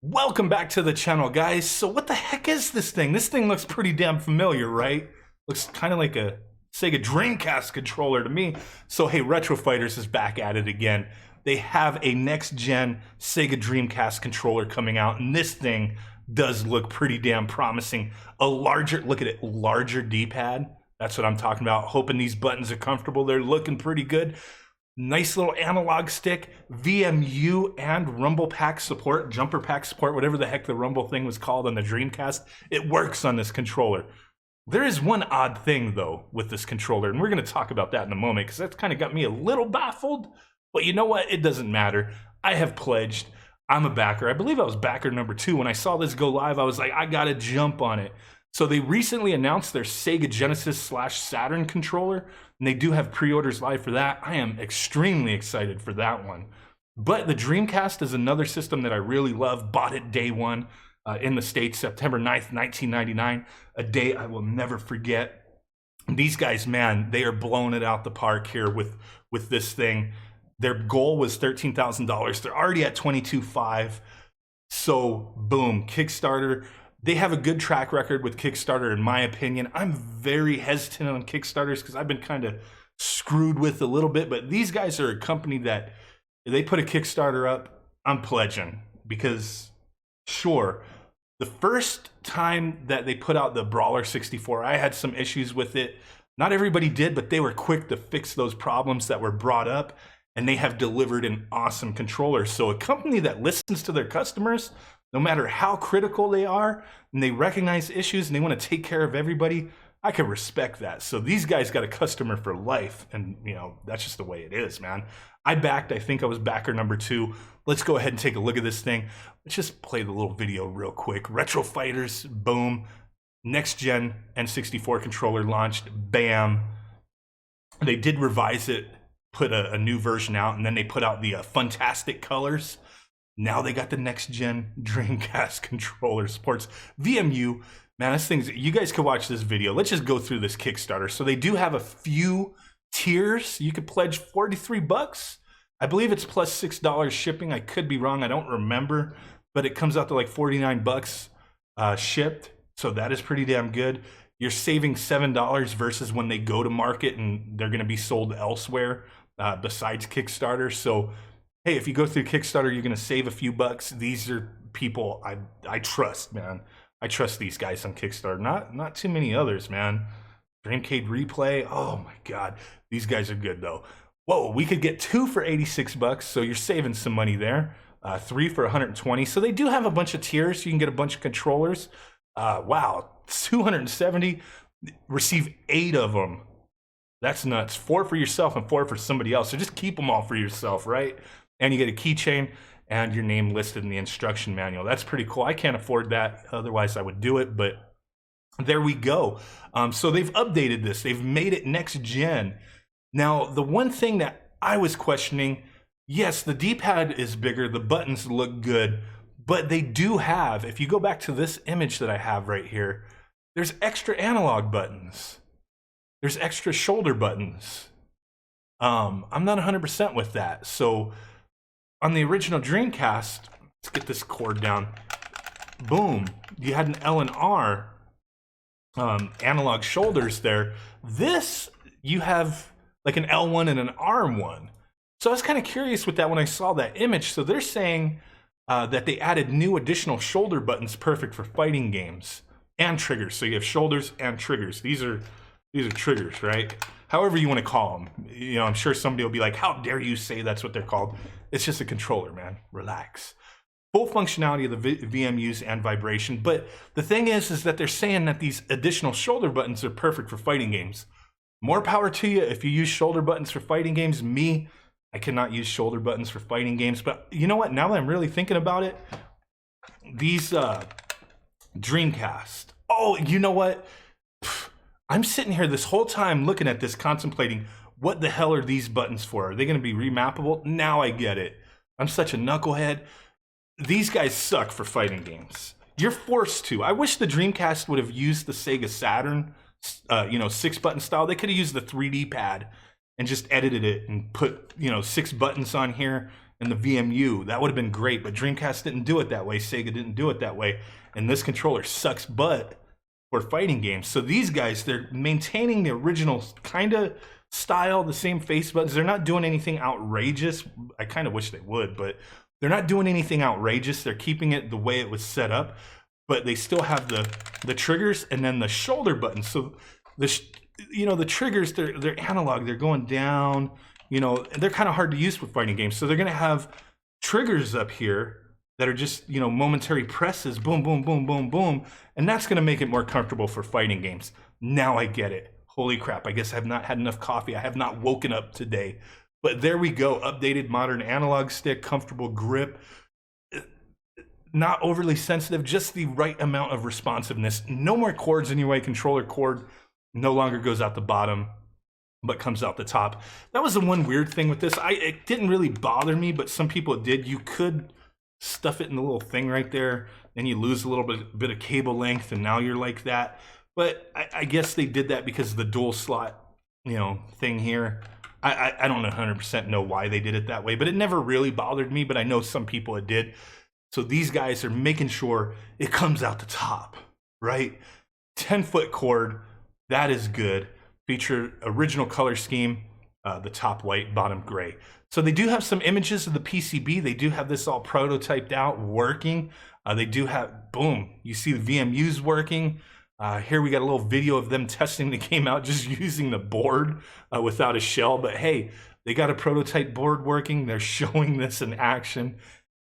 Welcome back to the channel, guys. So what the heck is this thing? This thing looks pretty damn familiar, right? Looks kind of like a Sega Dreamcast controller to me. So hey, Retro Fighters is back at it again. They have a next-gen Sega Dreamcast controller coming out, and this thing does look pretty damn promising. A larger, look at it, larger D-pad. That's what I'm talking about. Hoping these buttons are comfortable. They're looking pretty good. Nice little analog stick, VMU and rumble pack support, jumper pack support, whatever the heck the rumble thing was called on the Dreamcast. It works on this controller. There is one odd thing though with this controller, and we're going to talk about that in a moment because that's kind of got me a little baffled. But you know what? It doesn't matter. I have pledged. I'm a backer. I believe I was backer number 2. When I saw this go live, I was like, I got to jump on it. So they recently announced their Sega Genesis / Saturn controller, and they do have pre-orders live for that. I am extremely excited for that one. But the Dreamcast is another system that I really love. Bought it day one in the States, September 9th, 1999. A day I will never forget. These guys, man, they are blowing it out the park here with this thing. Their goal was $13,000. They're already at $22,500. So boom, Kickstarter. They have a good track record with Kickstarter, in my opinion. I'm very hesitant on Kickstarters because I've been kind of screwed with a little bit, but these guys are a company that if they put a Kickstarter up, I'm pledging. Because sure, the first time that they put out the Brawler 64, I had some issues with it. Not everybody did, but they were quick to fix those problems that were brought up, and they have delivered an awesome controller. So a company that listens to their customers, no matter how critical they are, and they recognize issues and they want to take care of everybody, I can respect that. So these guys got a customer for life, and you know, that's just the way it is, man. I think I was backer number 2. Let's go ahead and take a look at this thing. Let's just play the little video real quick. Retro Fighters, boom. Next gen N64 controller launched, bam. They did revise it, put a new version out, and then they put out the Funtastic colors. Now they got the next gen Dreamcast controller, supports VMU. Man, this thing's, you guys can watch this video. Let's just go through this Kickstarter. So they do have a few tiers. You could pledge 43 bucks. I believe it's plus $6 shipping. I could be wrong. I don't remember, but it comes out to like 49 bucks shipped. So that is pretty damn good. You're saving $7 versus when they go to market and they're going to be sold elsewhere besides Kickstarter. So hey, if you go through Kickstarter, you're going to save a few bucks. These are people I trust, man. I trust these guys on Kickstarter. Not too many others, man. Dreamcade Replay. Oh my God. These guys are good though. Whoa, we could get 2 for 86 bucks. So you're saving some money there. 3 for 120. So they do have a bunch of tiers. You can get a bunch of controllers. Wow, 270. Receive 8 of them. That's nuts. 4 for yourself and 4 for somebody else. So just keep them all for yourself, right? And you get a keychain and your name listed in the instruction manual. That's pretty cool. I can't afford that. Otherwise, I would do it. But there we go. So they've updated this. They've made it next gen. Now, the one thing that I was questioning, yes, the D-pad is bigger. The buttons look good. But they do have, if you go back to this image that I have right here, there's extra analog buttons. There's extra shoulder buttons. I'm not 100% with that. So on the original Dreamcast, let's get this cord down. Boom, you had an L and R analog shoulders there. This, you have like an L1 and an R1. So I was kind of curious with that when I saw that image. So they're saying that they added new additional shoulder buttons perfect for fighting games and triggers. So you have shoulders and triggers. These are triggers, right? However you want to call them. You know, I'm sure somebody will be like, how dare you say that's what they're called? It's just a controller, man. Relax. Full functionality of the VMUs and vibration. But the thing is that they're saying that these additional shoulder buttons are perfect for fighting games. More power to you if you use shoulder buttons for fighting games. Me, I cannot use shoulder buttons for fighting games. But you know what? Now that I'm really thinking about it, these Dreamcast. Oh, you know what? I'm sitting here this whole time looking at this, contemplating what the hell are these buttons for? Are they going to be remappable? Now I get it. I'm such a knucklehead. These guys suck for fighting games. You're forced to. I wish the Dreamcast would have used the Sega Saturn, 6-button style. They could have used the 3D pad and just edited it and put, 6 buttons on here and the VMU. That would have been great, but Dreamcast didn't do it that way. Sega didn't do it that way. And this controller sucks butt for fighting games. So these guys, they're maintaining the original kind of style, the same face buttons. They're not doing anything outrageous. I kind of wish they would, but they're not doing anything outrageous. They're keeping it the way it was set up, but they still have the triggers and then the shoulder buttons. So the triggers, they're analog. They're going down. They're kind of hard to use with fighting games. So they're gonna have triggers up here that are just momentary presses. Boom, boom, boom, boom, boom, and that's gonna make it more comfortable for fighting games. Now I get it. Holy crap! I guess I have not had enough coffee. I have not woken up today. But there we go. Updated modern analog stick, comfortable grip. Not overly sensitive, just the right amount of responsiveness. No more cords in your way. Controller cord no longer goes out the bottom, but comes out the top. That was the one weird thing with this. It didn't really bother me, but some people it did. You could stuff it in the little thing right there, and you lose a little bit of cable length, and now you're like that. But I guess they did that because of the dual slot, thing here. I don't 100% know why they did it that way, but it never really bothered me, but I know some people it did. So these guys are making sure it comes out the top, right? 10-foot cord, that is good. Feature original color scheme, the top white, bottom gray. So they do have some images of the PCB. They do have this all prototyped out, working. They do have, boom, you see the VMUs working. Here we got a little video of them testing the game out, just using the board without a shell. But hey, they got a prototype board working. They're showing this in action.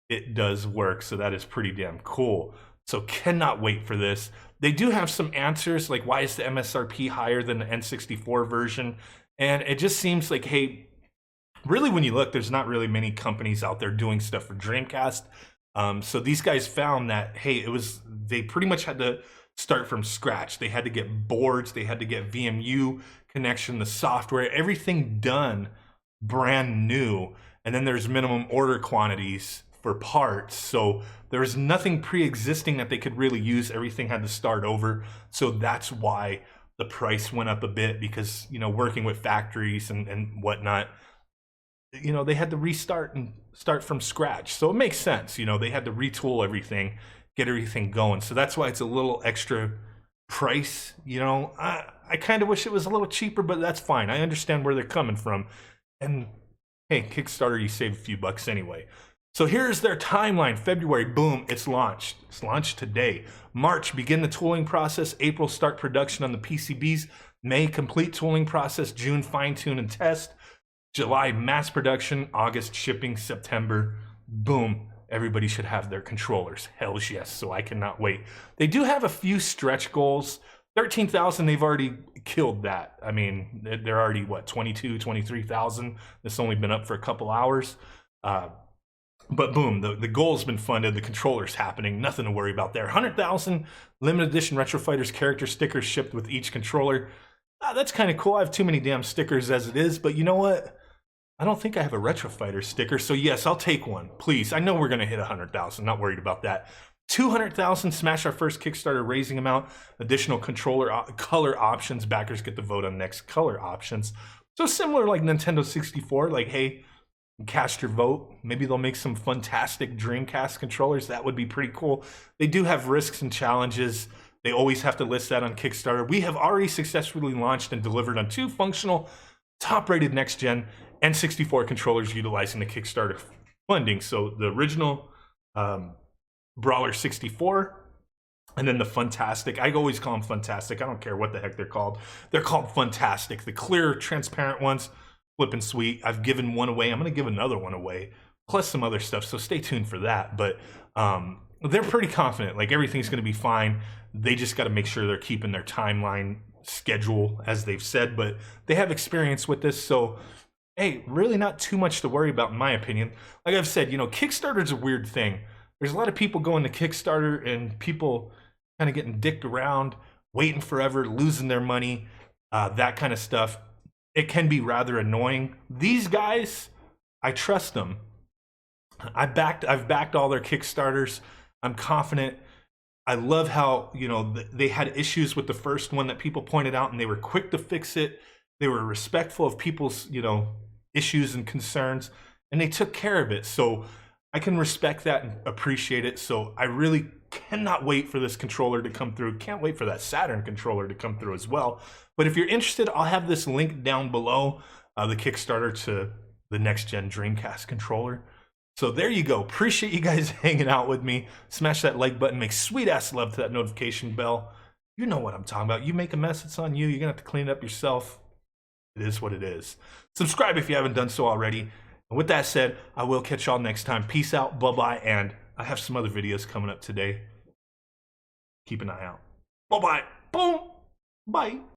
It does work, so that is pretty damn cool. So cannot wait for this. They do have some answers, like why is the MSRP higher than the N64 version? And it just seems like, hey, really when you look, there's not really many companies out there doing stuff for Dreamcast. So these guys found that, hey, they pretty much had to start from scratch. They had to get boards, they had to get VMU connection, the software, everything done brand new. And then there's minimum order quantities for parts. So there was nothing pre-existing that they could really use. Everything had to start over. So that's why the price went up a bit, because, working with factories and whatnot, they had to restart and start from scratch. So it makes sense. They had to retool everything, get everything going. So that's why it's a little extra price. I kind of wish it was a little cheaper, but that's fine. I understand where they're coming from. And hey, Kickstarter, you save a few bucks anyway. So here's their timeline. February, boom, it's launched. It's launched today. March, begin the tooling process. April, start production on the PCBs. May, complete tooling process. June, fine tune and test. July, mass production. August, shipping. September, boom, everybody should have their controllers. Hell yes, so I cannot wait. They do have a few stretch goals. 13,000, they've already killed that. I mean, they're already, 22, 23,000. It's only been up for a couple hours. But boom, the goal's been funded, the controller's happening, nothing to worry about there. 100,000 limited edition Retro Fighters character stickers shipped with each controller. That's kind of cool. I have too many damn stickers as it is, but you know what? I don't think I have a Retro Fighter sticker, so yes, I'll take one, please. I know we're going to hit 100,000, not worried about that. 200,000, smash our first Kickstarter raising amount. Additional controller color options. Backers get to vote on next color options. So similar like Nintendo 64, like, hey, cast your vote. Maybe they'll make some fantastic Dreamcast controllers. That would be pretty cool. They do have risks and challenges. They always have to list that on Kickstarter. We have already successfully launched and delivered on 2 functional, top-rated next-gen N64 controllers utilizing the Kickstarter funding. So the original Brawler 64, and then the Funtastic. I always call them Funtastic. I don't care what the heck they're called. They're called Funtastic. The clear, transparent ones, flippin' sweet. I've given one away. I'm going to give another one away, plus some other stuff, so stay tuned for that. But they're pretty confident. Like, everything's going to be fine. They just got to make sure they're keeping their timeline schedule, as they've said. But they have experience with this, so hey, really not too much to worry about, in my opinion. Like I've said, Kickstarter's a weird thing. There's a lot of people going to Kickstarter and people kind of getting dicked around, waiting forever, losing their money, that kind of stuff. It can be rather annoying. These guys, I trust them. I've backed all their Kickstarters. I'm confident. I love how, they had issues with the first one that people pointed out, and they were quick to fix it. They were respectful of people's, issues and concerns. and they took care of it. So I can respect that and appreciate it. So I really cannot wait for this controller to come through. Can't wait for that Saturn controller to come through as well. But if you're interested, I'll have this link down below, the Kickstarter to the next gen Dreamcast controller. So there you go. Appreciate you guys hanging out with me. Smash that like button, make sweet ass love to that notification bell. You know what I'm talking about. You make a mess, it's on you. You're gonna have to clean it up yourself. It is what it is. Subscribe if you haven't done so already. And with that said, I will catch y'all next time. Peace out, bye-bye, and I have some other videos coming up today. Keep an eye out. Bye-bye. Boom. Bye.